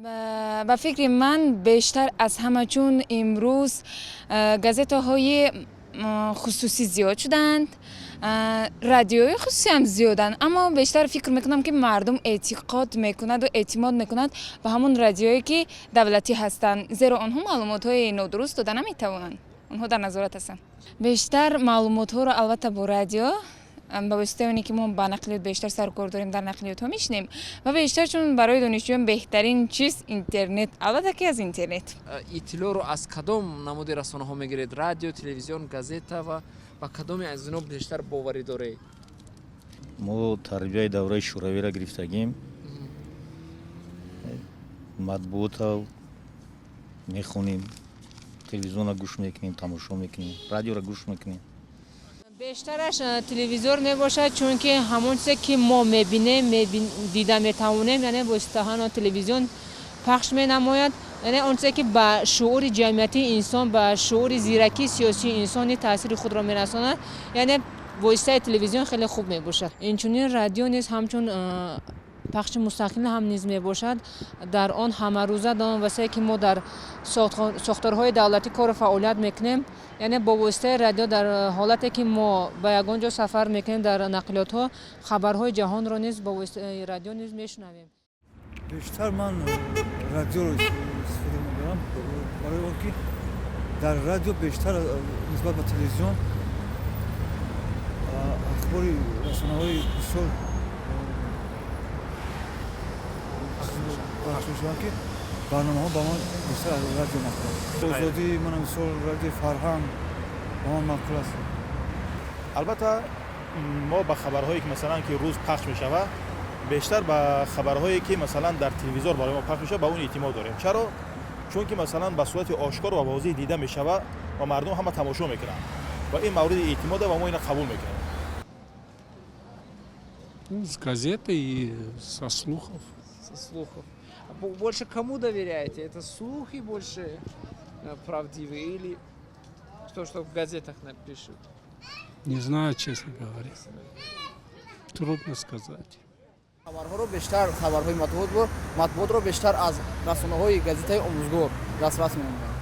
ба фикри ман бештар аз ҳама чун имрӯз газетаҳои хусусӣ зиёд шуданд, радиои хусусиам зиёданд, аммо бештар фикр мекунам ки мардум эътиқод мекунаду эътимод мекунад ба ҳамун радиое ки давлатӣ ҳастанд, зеро онҳо маълумотҳои нодуруст дода наметавонанд, онҳо дар назорат ҳастанд. Бештар маълумотҳоро албатта бо радио ба воситаи оне ки мо ба нақлиёт бештар сару кор дорем дар нақлиётҳо мешунем ва бештар чун барои донишҷӯён беҳтарин чиз интернет, албатта ки аз интернет. Иттилоъро аз кадом намуди расонаҳо мегиред? Радио, телевизион, газета ва ба кадоме аз ино бештар боварӣ доред? мо тарбияи давраи шӯравиро гирифтагим. Матбуотро мехонем, телевизионро гӯш мекунем, тамошо мекунем, радиоро гӯш мекунем. бештараш телевизор мебошад, чунки ҳамон чизе ки мо мебинем, дида метавонем, яъне воситаҳои телевизион пахш менамояд, яъне он чизе ки ба шуури ҷамъиятии инсон, ба шуури зиракии сиёсии инсони таъсири худро мерасонад, яъне воситаи телевизион хеле хуб мебошад. Инчунин радио низ ҳамчун пахши мустақил ҳам низ мебошад. Дар он ҳамарӯза дар он васие ки мо дар сохторҳои давлатӣ кору фаъолият мекунем, яъне бо воситаи радио дар ҳолате ки мо ба ягон ҷо сафар мекунем дар нақлиётҳо, хабарҳои ҷаҳонро низ бо воситаи радио низ мешунавем. Бештар ман радиоро истифода мебарам, барои он ки дар радио бештар нисбат ба телевизион ахбори расонаҳои бисёр пахш мешаванд ки барномаҳо ба ман бештар аз радио мақбул аст. озодии мана мисол радиои фарҳанг ба ман мақбул аст. албатта мо ба хабарҳое ки масалан ки рӯз пахш мешавад бештар ба хабарҳое ки масалан дар телевизор барои мо пахш мешавад ба он эътимод дорем. чаро? чунки масалан ба сурати ошкор ва возеҳ дида мешавад ва мардум ҳама тамошо мекунанд ва ин мавриди эътимода ва мо ина қабул мекунем. С газеты и со слухов. Со слухов. Больше кому доверяете? Это слухи больше правдивые или что в газетах напишут? Не знаю, честно говоря. Трудно сказать. хабарҳоро бештар хабарҳои матбуотро бештар аз расонаҳои газетаи омӯзгор дастрас менамоянд.